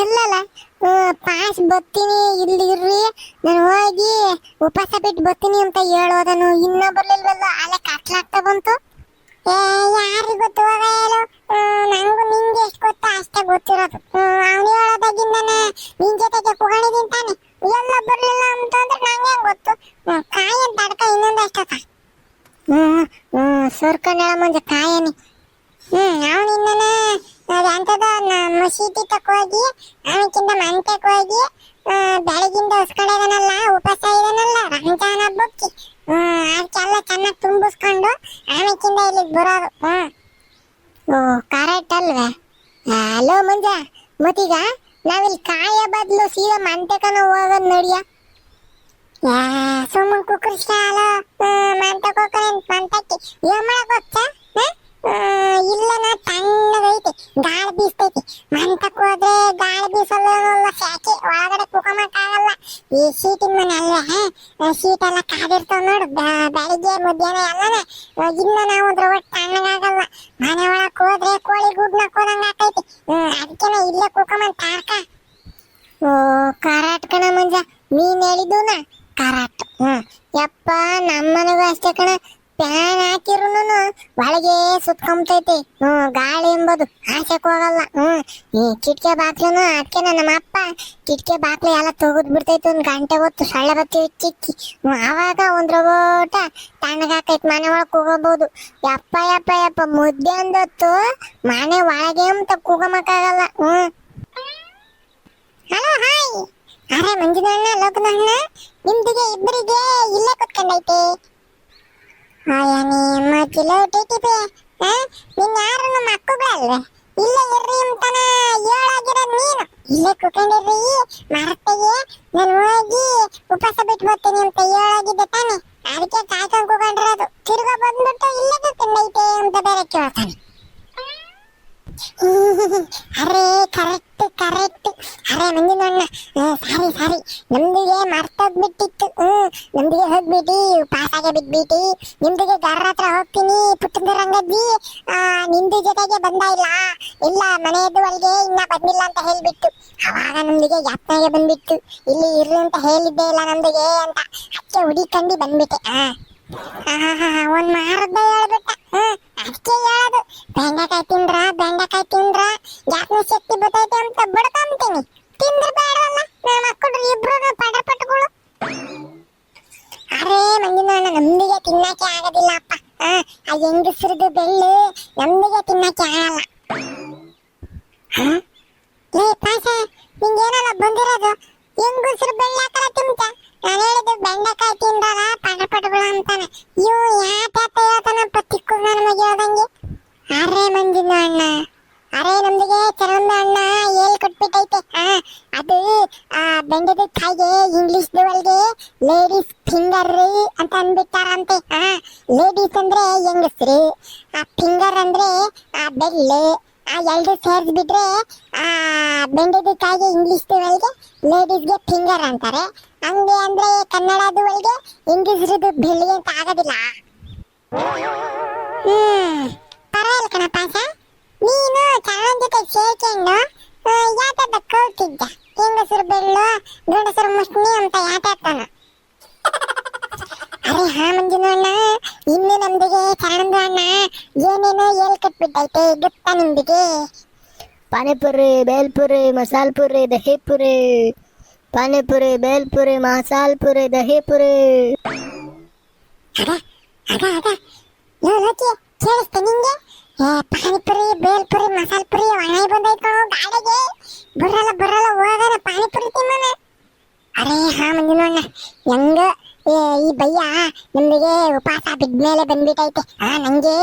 ಎಲ್ಲಲ್ಲ pass ಬರ್ತೀನಿ ಇಲ್ಲಿ ಇರ್ರಿ ನಾನು ಹೋಗಿ ಉಪವಾಸ ಬಿಟ್ಟು ಬರ್ತೀನಿ ಅಂತ ಹೇಳೋದನು ಇನ್ನ ಬರ್ಲಿಲ್ವಲ್ಲ ಅಲ್ಲೇ ಕತ್ಲಾಗ್ತಾ ಬಂತು. ಯಾರಿಗೆ ಗೊತ್ತು ಹೋಗ ಹೇಳು. ನಂಗೂ ನಿಂಗೆ ಎಷ್ಟು ಗೊತ್ತಾ ಅಷ್ಟೇ ಗೊತ್ತಿರೋದು. ಅವನು ಹೇಳೋದಾಗಿಂದನೇ ನಿನ್ ಜೊತೆಗೆ ಕುಗಳಿದೀನಿ ತಾನೆ. ಎಲ್ಲ ಬರ್ಲಿಲ್ಲ ಅಂತಂದ್ರೆ ನಂಗೆ ಗೊತ್ತು. ಕಾಯಿ ಅಂತ ಅಡ್ಕ ಇನ್ನೊಂದು ಅಷ್ಟಕ್ಕ ಸರ್ಕಂಡ ಮುಂಜೆ ಕಾಯನಿ. ಅವನಿನ್ನ ಅಂತದ ಮಸೀದಿ ತಕೋಗಿ ಅವನಿಂದ ಮಂಟಕ್ಕೆ ಹೋಗಿ ಬೆಳಗಿಂದ ಹೊಸ್ಕಡೆಗನಲ್ಲ ಉಪವಾಸ ಇದನಲ್ಲ ರಂಜಾನ್ ಹಬ್ಬಕ್ಕೆ ಅದಕ್ಕೆಲ್ಲ ಚೆನ್ನಾಗಿ ತುಂಬಿಸ್ಕೊಂಡು ಆಮೇಕಿಂದ ಇಲ್ಲಿಗೆ ಬರೋದು. ಕರೆಕ್ಟ್ ಅಲ್ವೇ? ಹಲೋ ಮಂಜ, ಮತ್ತೀಗ ನಾವಿಲ್ಲಿ ಕಾಯ ಬದಲು ಸೀದಾ ಮಂಟಕನ ಹೋಗೋದು ನಡಿಯ. ಸುಮ್ಮನೆ ಕುಕ್ಕರ್ಸ್ಕ ಅಲ್ಲ ಮಂಟಕ್ಕೆ ಹೋಗ್ತಾನೆ ಮಂಟಕ್ಕೆ ಏನ್ ಮಾಡಕ್ ಹೋಗ್ತಾ? ಇಲ್ಲನ ತಣ್ಣಗೈತಿ, ಗಾಳಿ ಬೀಸ್ತೈತಿ. ಮಂಟಕ್ ಹೋದ್ರೆ ಗಾಳಿ ಬೀಸಲ್ಲ, ಸ್ಯಾಕೆ ಒಳಗಡೆ ಕುಕಮಕ್ಕಾಗಲ್ಲ. ಈ ಶೀಟಿನ ಮನೆ ಅಲ್ವೇ, ಶೀಟ್ ಎಲ್ಲ ಕಾದಿರ್ತಾವ ನೋಡು ಬೆಳಿಗ್ಗೆ ಮಧ್ಯಾಹ್ನ ಎಲ್ಲನ. ಇನ್ನ ನಾವು ಅದ್ರೊಳಗೆ ತಣ್ಣಗಾಗಲ್ಲ. ಮನೆ ಒಳಕ್ ಹೋದ್ರೆ ಕೋಳಿ ಗುಡ್ನ ಕೋದಂಗ ಆಕೈತಿ. ಅದಕ್ಕೆನ ಇಲ್ಲೇ ಕುಕಮನ್ ತಾರ್ಕ. ಕರಾಟ್ ಕಣ ಮಂಜ, ನೀನ್ ಹೇಳಿದ್ದುನ ಕರಾಟ್. ಯಪ್ಪ ನಮ್ಮನೆಗೂ ಅಷ್ಟೇ ಕಣ. ಫ್ಯಾನ್ ಹಾಕಿರುನು ಒಳಗೆ ಸುತ್ಕೊಂಬತೈತಿ. ಗಾಳಿ ಎಂಬುದು ಆಸೆಕ್ ಹೋಗಲ್ಲ. ಈ ಕಿಟಕಿ ಬಾಕ್ಲನು ಅದಕ್ಕೆ ನಮ್ಮ ಅಪ್ಪ ಕಿಟಕಿ ಬಾಕ್ಲು ಎಲ್ಲ ತೆಗೆದ್ ಬಿಡ್ತೈತಿ. ಒಂದ್ ಗಂಟೆ ಹೊತ್ತು ಸೊಳ್ಳೆ ಬತ್ತಿ ಚಿಕ್ಕಿ ಆವಾಗ ಒಂದ್ ರೋಟ ತಣ್ಣಗಾಕೈತಿ. ಮನೆ ಒಳಗ್ ಕೂಗಬಹುದು. ಯಪ್ಪ ಯಪ್ಪ ಯಪ್ಪ ಮುದ್ದೆ ಅಂದೊತ್ತು ಮನೆ ಒಳಗೆ ಅಂತ ಕೂಗಮಕ್ಕಾಗಲ್ಲ. Hello hi. ಅರೆ ಮಂಜುನಣ್ಣ ಲೋಕದಣ್ಣ, ನಿಮ್ದಿಗೆ ಇಬ್ಬರಿಗೆ ಇಲ್ಲೇ ಕುತ್ಕೊಂಡೈತೆ. ಮಜ್ಜಿಲ ಟಿಟಿಪಿ ನಿನ್ ಯಾರು ನಮ್ಮ ಮಕ್ಕಳಲ್ವೇ? ಇಲ್ಲೇ ಇರ್ರಿ ಅಂತಾನ ಹೇಳಾಗಿರೋದು ನೀನು. ಇಲ್ಲೇ ಕುತ್ಕೊಂಡಿರ್ರಿ ಮರತೆಗೆ ನಾನು ಹೋಗಿ ಉಪವಾಸ ಬಿಟ್ಟು ಬರ್ತೀನಿ ಅಂತ ಹೇಳಾಗಿದ್ದೆ ತಾನೆ. ಅದಕ್ಕೆ ಕಾಯ್ಕೊಂಡು ಕೂಕೊಂಡಿರೋದು. ತಿರ್ಗಾ ಬಂದ್ಬಿಟ್ಟು ಇಲ್ಲೇ ಕುತ್ಕೊಂಡೈತೆ ಅಂತ ಬೇರೆ ಕೇಳ್ತಾನೆ. ಅರೆ ಕರೆಕ್ಟ್ ಕರೆಕ್ಟ್. ಅರೆ ಮಂಜುನಣ್ಣ ಸಾರಿ ನಮ್ದಿಗೆ ಮರ್ತೋಗ್ಬಿಟ್ಟಿತ್ತು. ನಮ್ದಿಗೆ ಹೋಗ್ಬಿಟ್ಟು ಪಾಸಾಗೆ ಬಿಟ್ಬಿಟ್ಟು ನಿಮ್ದಿಗೆ ಗರ್ರ ಹತ್ರ ಹೋಗ್ತೀನಿ ಪುಟ್ಟದ ರಂಗಜ್ಜಿ ನಿಂದು ಜೊತೆಗೆ ಬಂದ ಇಲ್ಲ ಮನೆಯದ್ದು ಒಳಗೆ ಇನ್ನ ಬಂದಿಲ್ಲ ಅಂತ ಹೇಳ್ಬಿಟ್ಟು ಅವಾಗ ನಮ್ದಿಗೆ ಯಾತ್ನಾಗೆ ಬಂದ್ಬಿಟ್ಟು ಇಲ್ಲಿ ಇರ್ರಿ ಅಂತ ಹೇಳಿದ್ದೆ ಇಲ್ಲ ನಮ್ದಿಗೆ ಅಂತ ಅದಕ್ಕೆ ಹುಡಿಕಂಡು ಬಂದ್ಬಿಟ್ಟೆ. ಒಂದ್ ಮಾರದ್ದ ಹೇಳ್ಬಿಟ್ಟ. ಅದಕ್ಕೆ ಹೇಳೋದು ಬೆಂಡೆಕಾಯಿ ತಿಂದ್ರ ಯಾಕೆ ಶಕ್ತಿ ಬರ್ತೈತೆ ಅಂತ ಬಿಡ್ಕೊಂತೀನಿ. ತಿಂದ್ರೆ ಬೇಡವಲ್ಲ ನನ್ನ ಮಕ್ಕಳು ಇಬ್ರು ಪಟಗಳು. ಅರೆ ಮಂಜುನಣ್ಣ ನಮ್ದಿಗೆ ತಿನ್ನಕ್ಕೆ ಆಗೋದಿಲ್ಲ ಅಪ್ಪ. ಆ ಹೆಂಗಸ್ರದ್ದು ಬೆಳ್ಳು ನಮ್ದಿಗೆ ತಿನ್ನಕ್ಕೆ ಆಗಲ್ಲ. ಲೇ ಪಾಸ ನಿಂಗೇನಲ್ಲ ಬಂದಿರೋದು ಹೆಂಗಸ್ರು ಬೆಳ್ಳು ಹಾಕಲ್ಲ ತಿಂತ. ನಾನು ಹೇಳಿದ್ದು ಬೆಂಡೆಕಾಯಿ ತಿಂದ್ರಲ್ಲ ಪಟಗಳು ಅಂತಾನೆ. ಇವು ಯಾತ ಹೇಳ್ತಾನಪ್ಪ ತಿಕ್ಕು ನನ್ನ ಮಗ ಹೇಳ್ದಂಗೆ. ಅರೆ ಮಂಜುನಣ್ಣ ಅರೆ ನಮ್ದಿಗೆ ಚರಂದ ಅಣ್ಣ ಹೇಳ್ಕೊಟ್ಬಿಟ್ಟೈತೆ. ಅದು ಬೆಂಡೆದ ಕಾಯಿಗೆ ಇಂಗ್ಲಿಷ್ ಒಳಗೆ ಲೇಡೀಸ್ ಫಿಂಗರ್ ಅಂತ ಅಂದ್ಬಿಟ್ಟಾರಂತೆ. ಲೇಡೀಸ್ ಅಂದ್ರೆ ಹೆಂಗಸ್ರು, ಫಿಂಗರ್ ಅಂದ್ರೆ ಬೆಳ್ಳು. ಎರಡು ಸೇರಿಸ್ಬಿಟ್ರೆ ಬೆಂಡೆದ ಕಾಯಿಗೆ ಇಂಗ್ಲಿಷ್ ಒಳಗೆ ಲೇಡೀಸ್ಗೆ ಫಿಂಗರ್ ಅಂತಾರೆ. ಹಂಗೆ ಅಂದ್ರೆ ಕನ್ನಡದ ಒಳಗೆ ಹೆಂಗಸ್ರದ್ದು ಬೆಳ್ಳಿಗೆ ಅಂತ ಆಗೋದಿಲ್ಲ. ಪರವಾಗಿಲ್ಲ ಕಣಪ್ಪ. ನೀನು ಚರಣ್ ಜೊತೆ ಸೇರ್ಕೊಂಡು ಯಾತದ ಕೌತಿದ್ದ ಹೆಂಗಸರು ಬೆಳ್ಳು ಗಂಡಸರು ಮುಸ್ನಿ ಅಂತ ಯಾತಾನ. ಅರೆ ಮಂಜುನಣ್ಣ ಇನ್ನು ನಮ್ದಿಗೆ ಚರಣದ ಅಣ್ಣ ಏನೇನೋ ಹೇಳ್ಕೊಟ್ಬಿಟ್ಟೈತೆ ಗೊತ್ತಾ ನಿಮ್ದಿಗೆ? ಪಾನಿಪುರಿ, ಬೇಲ್ಪುರಿ, ಮಸಾಲ್ ಪುರಿ, ದಹಿ ಪುರಿ. ಪಾನಿಪುರಿ, ಬೇಲ್ಪುರಿ, ಮಸಾಲ್ ಪುರಿ, ದಹಿ ಪುರಿ. ಕೇಳಿಸ್ತೆ ನಿಂಗೆ? ಪಾನಿಪುರಿ, ಬೇಲ್ಪುರಿ, ಮಸಾಲ್ ಪುರಿ ಒಣ ಬಂದೈತೆ ಗಾಡಿಗೆ. ಬರಲ್ಲ ಹೋಗೋಣ ಪಾನಿಪುರಿ ತಿನ್ನೋಣ. ಅರೆ ಮಂಜುನಣ್ಣ ಹೆಂಗ ಈ ಭಯ್ಯ ನಮ್ದಿಗೆ ಉಪವಾಸ ಬಿದ್ಮೇಲೆ ಬಂದ್ಬಿಟ್ಟೈತೆ. ನಂಗೆ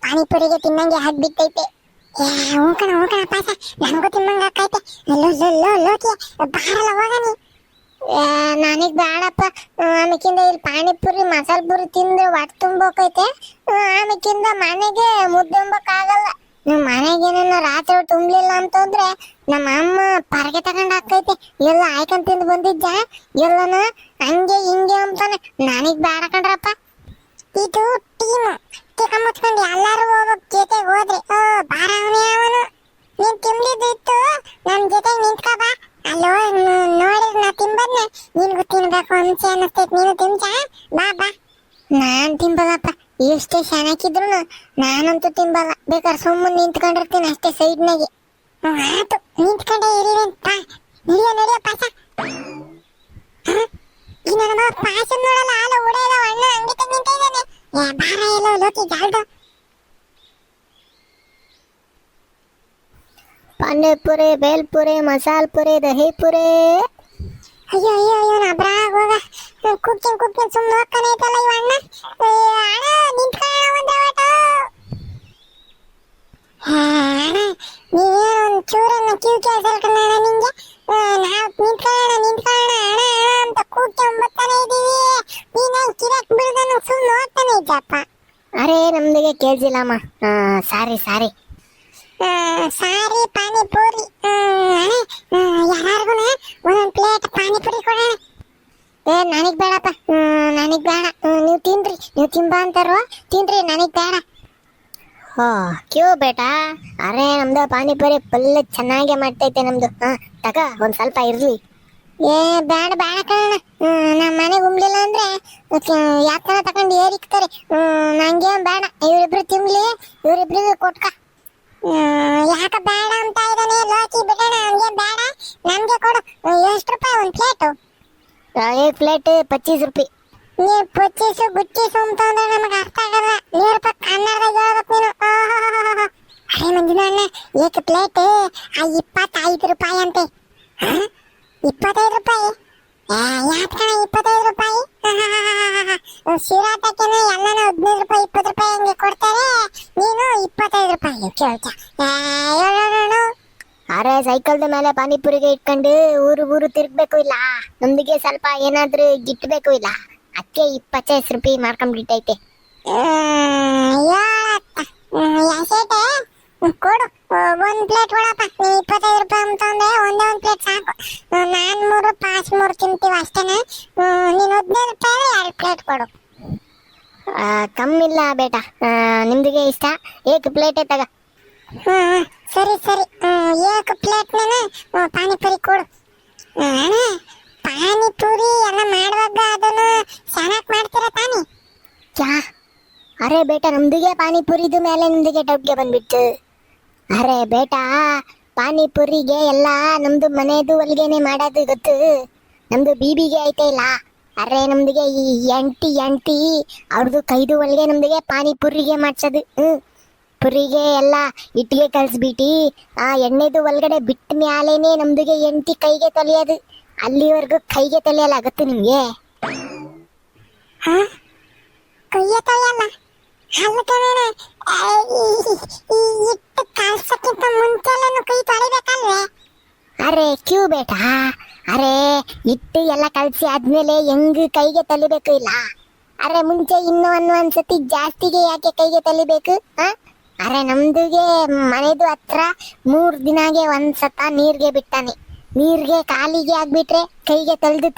ಪಾನಿಪುರಿಗೆ ತಿನ್ನಂಗೆ ಆಗ್ಬಿಟ್ಟೈತೆ. ಹೋಗೋಣ ಪಾಸ ನಮಗೂ ತಿನ್ನಂಗೆ ಆಕೈತೆ. ಲೋಕಿ ಬಾರಲ್ಲ ಹೋಗನಿ. ನನಗ್ ಬೇಡಪ್ಪ. ಆಮೇಕಿಂದ ಇಲ್ಲಿ ಪಾನಿಪುರಿ ಮಸಾಲ ಪುರಿ ತಿಂದ್ರೆ ಹೊಟ್ಟೆ ತುಂಬೋಕೈತೆ. ಆಮೇಕಿಂದ ಮನೆಗೆ ಮುದ್ದೆ ಉಂಬಕ್ಕಾಗಲ್ಲ. ಮನೆಗೇನ ರಾತ್ರಿ ತುಂಬಲಿಲ್ಲ ಅಂತಂದ್ರೆ ನಮ್ಮ ಅಮ್ಮ ಪರಗೆ ತಗೊಂಡ್ ಹಾಕೈತೆ. ಎಲ್ಲ ಆಯ್ಕೊಂಡ್ ತಿಂದು ಬಂದಿದ್ದ ಎಲ್ಲನ ಹಂಗೆ ಹಿಂಗೆ ಅಂತಾನೆ. ನನಗ್ ಬೇಡ ಕಣ್ರಪ್ಪ. ಇದು ಟೀಮ್ ಚಿಕ್ಕ ಮುಚ್ಕೊಂಡು ಎಲ್ಲಾರು ಹೋಗೋಕ್ ಜೊತೆಗೆ ಹೋದ್ರೆ ಬಾರ ಅವನೇ ಅವನು. ನೀನ್ ತಿಂದಿದ್ದು ಇತ್ತು ನನ್ ಜೊತೆಗೆ ಎಷ್ಟು ಚೆನ್ನಾಗಿದ್ರು ನಾನಂತೂ ತಿಂಬಲ್ಲ. ಬೇಕಾದ್ರೆ ಸುಮ್ಮನೆ ನಿಂತ್ಕೊಂಡಿರ್ತೀನಿ ಅಷ್ಟೇ ಸೈಡ್ನಾಗೆ. ಆತು ನಿಂತ್ಕೊಂಡೇ ಇರಿರಂತ. ನಡಿಯೋ ಪಾಸ. ಈ ನನ್ನ ಮಗ ಪಾಸ ನೋಡಲ್ಲ, ಹಾಲು ಉಡೇದ ಅಣ್ಣ ಹಂಗೆ ತೆಗಿಂತ ಇದ್ದಾನೆ. ಬಾರ ಎಲ್ಲೋ ಲೋಕಿ ಜಾಲ್ದು. ಪಾನಿಪುರಿ ಬೇಲ್ಪುರಿ ಮಸಾಲ ಪುರಿ ದಹಿ ಪುರಿ. ಅಯ್ಯೋ ಅಯ್ಯೋ ಅಯ್ಯೋ ನಬ್ರಾಗ ಹೋಗ. ಕುಕ್ಕಿನ್ ಸುಮ್ಮನೆ ಹೋಗ್ತಾನೆ ಐತಲ್ಲ ಇವ ಅಣ್ಣ. ಅಣ್ಣ ನಿಂತ್ಕೊಳ್ಳೋಣ ಒಂದೇ ಓಟು. ಅಣ್ಣ ನೀವೇನು ಒಂದು ಚೂರನ್ನ ಕಿವಿ ಕೇಳಿಸಲ್ಲ ಕಣ್ಣ ನಿಂಗೆ. ನಾವು ನಿಂತ್ಕೊಳ್ಳೋಣ ಅಣ್ಣ ಅಂತ ಕೂಗ್ಕೊಂಬತ್ತಾನೆ ಇದೀವಿ. ನೀನು ಕಿರಕ್ ಬಿಡ್ದನು ಸುಮ್ಮನೆ ಹೋಗ್ತಾನೆ ಇದ್ದಪ್ಪ. ಅರೆ ನಮ್ದಿಗೆ ಕೇಳ್ಸಿಲ್ಲಮ್ಮ. ಸಾರಿ ಸಾರಿ ಪಾನಿಪುರಿ. ಯಾರಿಗೂ ಒಂದೊಂದು ಪ್ಲೇಟ್ ಪಾನಿಪುರಿ ಕೊಡೋಣ. ನನಗ್ ಬೇಡಪ್ಪ, ನನಗ್ ಬೇಡ. ನೀವು ತಿನ್ರಿ, ನೀವು ತಿಂಬ ಅಂತಾರೋ ತಿನ್ರಿ, ನನಗ್ ಬೇಡ. ಹೋ ಕ್ಯೂ ಬೇಟಾ. ಅರೆ ನಮ್ದು ಪಾನಿಪುರಿ ಫುಲ್ ಚೆನ್ನಾಗೆ ಮಾಡ್ತೈತೆ ನಮ್ದು. ತಗ ಒಂದ್ ಸ್ವಲ್ಪ ಇರ್ಲಿ. ಬೇಡ ಕಣ. ನಮ್ಮ ಮನೆಗೆ ಉಮ್ಲಿಲ್ಲ ಅಂದ್ರೆ ಯಾಕನ ತಗೊಂಡು ಏರಿಕ್ತಾರೆ. ನಂಗೇನ್ ಬೇಡ. ಇವರಿಬ್ರು ತಿನ್ಲಿ, ಇವರಿಬ್ರಿಗೆ ಕೊಟ್ಕ. ಯಾಕ ಬೇಡ ಅಂತ ಇದ್ದಾನೆ ಲೋಕಿ. ಬಿಡೋಣ, ಹಂಗೆ ಬೇಡ. ನಮ್ಗೆ ಕೊಡು. ಎಷ್ಟು ರೂಪಾಯಿ ಒಂದು ಪ್ಲೇಟು? एक प्लेट 25 ರೂಪಾಯಿ. ನೀ ಪೊಚ್ಚೀಸು ಗುಚ್ಚೀಸು ಅಂತಂದ್ರೆ ನಮಗೆ ಅರ್ಥ ಆಗಲ್ಲ. ನೀರಪ್ಪ ಕನ್ನಡದಾಗ ಹೇಳ್ಬೇಕು ನೀನು. ಅರೆ ಮಂಜುನ ಅಣ್ಣ, ಏಕ ಪ್ಲೇಟ್ 25 ರೂಪಾಯಿ ಅಂತೆ. 25 ರೂಪಾಯಿ? ಯಾಕೆ ಕಣ 25 ರೂಪಾಯಿ? ಶಿರಾಟಕ್ಕೆನ ಎಲ್ಲನ 15 ರೂಪಾಯಿ 20 ರೂಪಾಯಿ ಹಂಗೆ ಕೊಡ್ತಾರೆ. ನೀನು 25 ರೂಪಾಯಿ ಕೇಳ್ತಾ. ಅರೆ ಸೈಕಲ್ದ ಮೇಲೆ ಪಾನಿಪುರಿಗೆ ಇಟ್ಕೊಂಡು ಊರು ತಿರ್ಗ್ಬೇಕು ಇಲ್ಲ. ನಮ್ದಿಗೆ ಸ್ವಲ್ಪ ಏನಾದ್ರೂ ಗಿಟ್ಬೇಕು ಇಲ್ಲ. ಅದಕ್ಕೆ 25 ರೂಪಾಯಿ ಮಾಡ್ಕೊಂಡ್ಬಿಟ್ಟೈತೆ. ಯಾಸೇಟೆ ಕೊಡು. ಒಂದ್ ಪ್ಲೇಟ್ ಕೊಡಪ್ಪ. 25 ರೂಪಾಯಿ ಅಂತಂದ್ರೆ ಒಂದೇ ಒಂದ್ ಪ್ಲೇಟ್ ಸಾಕು. ನಾನ್ 3 ಪಾಸ್ 3 ತಿಂತೀವಿ ಅಷ್ಟೇನೆ. ನೀನು 15 ರೂಪಾಯಿ 2 ಪ್ಲೇಟ್ ಕೊಡು. ಕಮ್ಮಿಲ್ಲ ಬೇಟಾ. ನಿಮ್ದಿಗೆ ಇಷ್ಟ ಏಕ್ ಪ್ಲೇಟೇ ತಗ. ಸರಿ ಏಕ ಪ್ಲೇಟ್ನೇನ ಪಾನಿಪುರಿ ಕೊಡು. ಪಾನಿಪುರಿ ಎಲ್ಲ ಮಾಡುವಾಗ ಅದನ್ನು ಚೆನ್ನಾಗಿ ಮಾಡ್ತೀರ ತಾನೇ? ಅರೆ ಬೇಟಾ ನಮ್ದಿಗೆ ಪಾನಿಪುರಿದು ಮೇಲೆ ನಿಮ್ದಿಗೆ ಡೌಟ್ಗೆ ಬಂದ್ಬಿಟ್ಟು. ಅರೆ ಬೇಟಾ ಪಾನಿಪುರಿಗೆ ಎಲ್ಲ ನಮ್ದು ಮನೆದು ಹೊಲ್ಗೆನೆ ಮಾಡೋದು ಗೊತ್ತು. ನಮ್ದು ಬೀಬಿಗೆ ಐತೆ ಇಲ್ಲ. ಅರೆ ನಮ್ದಿಗೆ ಈ ಎಂಟಿ ಅವ್ರದ್ದು ಕೈದು ಹೊಲ್ಗೆ ನಮ್ದಿಗೆ ಪಾನಿಪುರಿಗೆ ಮಾಡ್ಸೋದು. ಪುರಿಗೆ ಎಲ್ಲ ಇಟ್ಟಿಗೆ ಕಳ್ಸ್ಬಿಟ್ಟು ಆ ಎಣ್ಣೆದು ಒಳಗಡೆ ಬಿಟ್ಟ ಮ್ಯಾಲೇನೆ ನಮ್ದಿಗೆ ಎಂಟಿ ಕೈಗೆ ತೊಳೆಯೋದು. ಅಲ್ಲಿವರೆಗೂ ಕೈಗೆ ತೊಳೆಯಲ್ಲ ಗೊತ್ತು ನಿಮ್ಗೆ? ಕೈಗೆ ತೊಳೆಯಲ್ಲ? ಇಟ್ಟು ಕಳ್ಸಕ್ಕಿಂತ ಮುಂಚೆಲ್ಲೂ ಕೈ ತೊಳಿಬೇಕಲ್ವೇ? ಅರೆ ಕ್ಯೂ ಬೇಟಾ. ಅರೆ ಇಟ್ಟು ಎಲ್ಲ ಕಳ್ಸಿ ಆದ್ಮೇಲೆ ಹೆಂಗ್ ಕೈಗೆ ತೊಳಿಬೇಕು ಇಲ್ಲ? ಅರೆ ಮುಂಚೆ ಇನ್ನೂ ಒಂದ್ಸತಿ ಜಾಸ್ತಿಗೆ ಯಾಕೆ ಕೈಗೆ ತೊಳಿಬೇಕು? ಅರೆ ನಮ್ದುಗೆ ಮನೆದು ಹತ್ರ 3 ದಿನಾಗೆ ಒಂದ್ಸತ ನೀರ್ಗೆ ಬಿಟ್ಟಾನೆ. ನೀರ್ಗೆ ಕಾಲಿಗೆ ಆಗ್ಬಿಟ್ರೆ ಕೈಗೆ ತೊಳ್ದು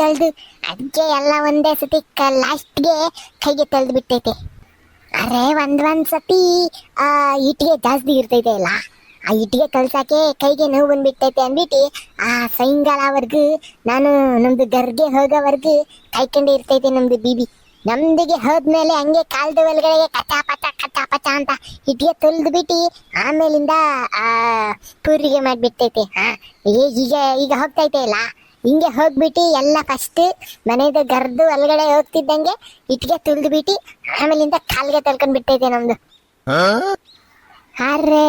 ಅದಕ್ಕೆ ಎಲ್ಲ ಒಂದೇ ಸತಿ ಲಾಸ್ಟ್ಗೆ ಕೈಗೆ ತೊಳ್ದು ಬಿಟ್ಟೈತೆ. ಅರೆ ಒಂದ್ಸತಿ ಇಟ್ಟಿಗೆ ಜಾಸ್ತಿ ಇರ್ತೈತೆ ಇಲ್ಲ, ಆ ಇಟ್ಟಿಗೆ ಕಳ್ಸಕ್ಕೆ ಕೈಗೆ ನೋವು ಬಂದ್ಬಿಟ್ಟೈತೆ ಅಂದ್ಬಿಟ್ಟು ಸಾಯಂಕಾಲವರೆಗೂ ನಾನು ನಮ್ದು ಗರ್ಗೆ ಹೋಗೋವರೆಗೂ ಕಾಯ್ಕೊಂಡೇ ಇರ್ತೈತೆ ನಮ್ದು ಬೀಬಿ. ನಮ್ದಿಗೆ ಹೋದ್ಮೇಲೆ ಹಂಗೆ ಕಾಲ್ದ ಒಳಗಡೆ ಕಚ್ಚಾ ಪಚ ಅಂತ ಇಟ್ಟಿಗೆ ತೊಳ್ದು ಬಿಟ್ಟು ಆಮೇಲಿಂದ ಪೂರಿಗೆ ಮಾಡ್ಬಿಡ್ತೈತೆ. ಈಗ ಹೋಗ್ತೈತೆ ಇಲ್ಲ, ಹಿಂಗೆ ಹೋಗ್ಬಿಟ್ಟು ಎಲ್ಲ ಫಸ್ಟ್ ಮನೆದು ಗರ್ದು ಒಳಗಡೆ ಹೋಗ್ತಿದ್ದಂಗೆ ಇಟ್ಟಿಗೆ ತುಳ್ದು ಬಿಟ್ಟು ಆಮೇಲಿಂದ ಕಾಲ್ಗೆ ತೊಳ್ಕೊಂಡ್ ಬಿಡ್ತೈತೆ ನಮ್ದು. ಅರೆ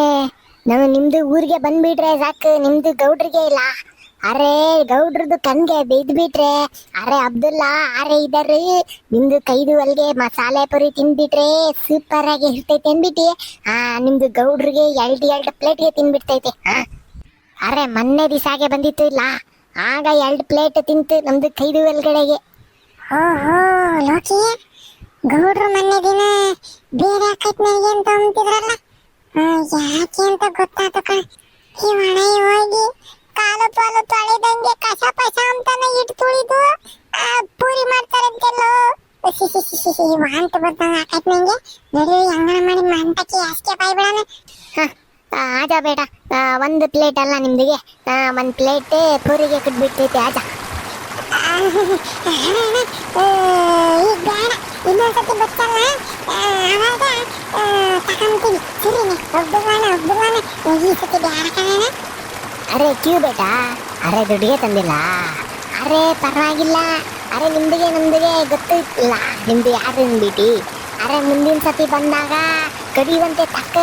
ನಿಮ್ದು ಊರಿಗೆ ಬಂದ್ಬಿಟ್ರೆ ಸಾಕು, ನಿಮ್ದು ಗೌಡ್ರಿಗೆ ಇಲ್ಲ. ಅರೆ ಗೌಡ್ರದ್ದು ಕಣ್ಗೆ ಬಿದ್ಬಿಟ್ರೆ ಅರೆ ಅಬ್ದುಲ್ಲಾ ಅರೆ ಇದಾರೆ ನಿಮ್ದು ಕೈದು ಅಲ್ಗೆ ಮಸಾಲೆ ಪುರಿ ತಿನ್ಬಿಟ್ರೆ ಸೂಪರ್ ಆಗಿ ಇರ್ತೈತೆ ಅಂದ್ಬಿಟ್ಟು ನಿಮ್ದು ಗೌಡ್ರಿಗೆ 2 ಪ್ಲೇಟ್ಗೆ ತಿನ್ಬಿಡ್ತೈತೆ. ಅರೆ ಮೊನ್ನೆ ದಿಸಾಗೆ ಬಂದಿತ್ತು ಇಲ್ಲ, ಆಗ 2 ಪ್ಲೇಟ್ ತಿಂತು ನಮ್ದು ಕೈದು ಒಳಗಡೆಗೆ. ಓಹೋ ಲೋಕಿ, ಗೌಡ್ರು ಮೊನ್ನೆ ದಿನ ಬೇರೆ ಆಕೈತ್ ನನಗೆ ಅಂತ ಅಂತಿದ್ರಲ್ಲ, ಯಾಕೆ ಅಂತ ಗೊತ್ತಾಯ್ತು ಕಣ. ಈ ಒಣ ಹೋಗಿ ಕಾಲು ಪಾಲು ತೊಳೆದಂಗೆ ಕಸ ಪಸ ಅಂತಾನೆ ಇಟ್ಟು ತುಳಿದು ಪೂರಿ ಮಾಡ್ತಾರಂತೆಲ್ಲೋ. ವಾಂತ ಬರ್ತಾನೆ ಆಕೈತ್ ನಂಗೆ. ನಡಿ ಹಂಗನ ಮಾಡಿ ಮಂಟಕ್ಕೆ ಅಷ್ಟೇ ಬಾಯ್ಬಿಡೋಣ. ಆಜ ಬೇಡ, 1 ಪ್ಲೇಟ್ ಅಲ್ಲ ನಿಮ್ದಿಗೆ 1 ಪ್ಲೇಟ್ ಪೂರಿಗೆ ಕೊಟ್ಬಿಡ್ತೈತೆ. ಆಜ ಈಗ ಬೇಡ, ಇನ್ನೊಂದ್ಸತಿ ಬಚ್ಚಲ್ಲ, ಅವಾಗ ತಗೊಂತೀವಿ. ಸರಿನೆ, ಒಬ್ಬವಾನ ಈ ಸತಿ ಬೇಡ ಕಣ. ಅರೆ ಕ್ಯೂ ಬೇಟಾ, ಅರೆ ದುಡ್ಡಿಗೆ ತಂದಿಲ್ಲ. ಅರೆ ಪರವಾಗಿಲ್ಲ, ಅರೆ ನಿಮ್ದಿಗೆ ನಮ್ದಿಗೆ ಗೊತ್ತು ಇಲ್ಲ ನಿಮ್ದು ಯಾರು ಅಂದ್ಬಿಟ್ಟು. ಅರೆ ಮುಂದಿನ ಸತಿ ಬಂದಾಗ ಕಡಿಯುವಂತೆ ತಕ್ಕ.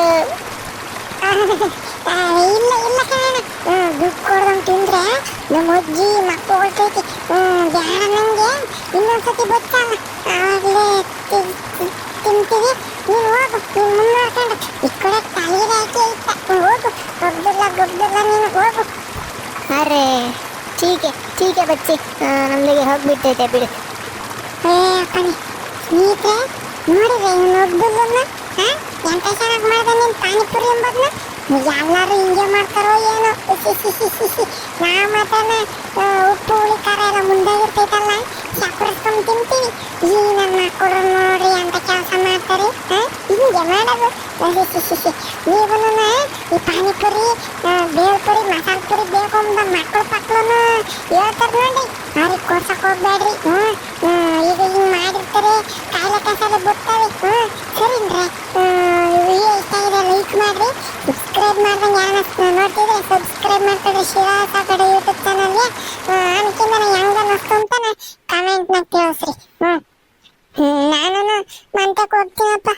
ಇಲ್ಲ ಕಣ, ದುಡ್ಡು ಕೊಡ್ದಂಗೆ ತಿಂದ್ರೆ ನಮ್ಮ ಅಜ್ಜಿ ಮಕ್ಕಳು ಹೊಳ್ತೈತಿ. ಬೇಡ ನಂಗೆ, ಇನ್ನೊಂದ್ಸತಿ ಬಚ್ಚಲ್ಲ, ಆವಾಗಲೇ ತಿಂತೀವಿ. ನೀನು ಹೋಗು, ನೀನು ಮುನ್ನೋಡ್ಕೊಂಡು ಈ ಕಡೆ ತಲೆಗೆ ಹಾಕಿ ಇತ್ತ ಹೋಗು. ಗೊಬ್ಬದಿಲ್ಲ ನೀನು ಹೋಗು. ಅರೆ ಟೀಕೆ ಬಚ್ಚಿ, ನಮ್ದಿಗೆ ಹೋಗ್ಬಿಟ್ಟೈತೆ ಬಿಡು. ಅಪ್ಪನಿ ಸ್ನೇಹಿತರೆ, ನೋಡಿದ್ರೆ ಇವ್ನು ಒಬ್ಬದನ್ನ ಎಂತ ಚೆನ್ನಾಗಿ ಮಾಡ್ದೆ ನೀನು ಪಾನಿಪುರಿ ಎಂಬುದನ್ನ. ಎಲ್ಲರೂ ಹಿಂಗೆ ಮಾಡ್ತಾರೋ ಏನೋ. ನಾ ಮಾತ್ರನ ಉಪ್ಪು ಹುಳಿ ಖಾರ ಎಲ್ಲ ಮುಂದಾಗಿರ್ತೈತಲ್ಲ, ಚಪ್ಪರಿಸ್ಕೊಂಡು ತಿಂತೀವಿ. ಈ ನನ್ನ ಮಕ್ಕಳು ನೋಡ್ರಿ ಅಂತ ಕೆಲಸ ಮಾಡ್ತಾರೆ, ಹಿಂಗೆ ಮಾಡೋದು. ನೀವು ಈ ಪಾನಿಪುರಿ, ಬೇಲ್ಪುರಿ, ಮಸಾಲ ಪುರಿ ಬೇಕು ಅಂತ ಮಕ್ಕಳು ಹೇಳ್ತಾರೆ ನೋಡಿ, ಅವ್ರಿಗೆ ಕೊಡ್ಸಕ್ ಹೋಗ್ಬೇಡ್ರಿ. ಈಗ ಹಿಂಗೆ ಮಾಡಿರ್ತಾರೆ, ಕಾಯಿಲೆ ಕಸಾಲೆ ಬಿಡ್ತವೆ. ಸರಿನ್ರಿ, ವಿಡಿಯೋ ಇಷ್ಟ ಆಗಿದೆ ಲೈಕ್ ಮಾಡ್ರಿ, ಸಬ್ಸ್ಕ್ರೈಬ್ ಮಾಡ್ದಂಗೆ ಯಾರನ್ನ ನೋಡ್ತಿದ್ರೆ ಸಬ್ಸ್ಕ್ರೈಬ್ ಮಾಡ್ಕೊಡ್ರಿ. ಶಿರಾಸ ಕಡೆ ಯೂಟ್ಯೂಬ್ ಚಾನಲ್ಗೆ ಅನ್ಕಿಂದ ಹೆಂಗ ಅನ್ನಿಸ್ತು ಅಂತ ಕಮೆಂಟ್ನಾಗ ತಿಳಿಸ್ರಿ. ನಾನು ಮಂತಕ್ಕೆ ಹೋಗ್ತೀನಪ್ಪ.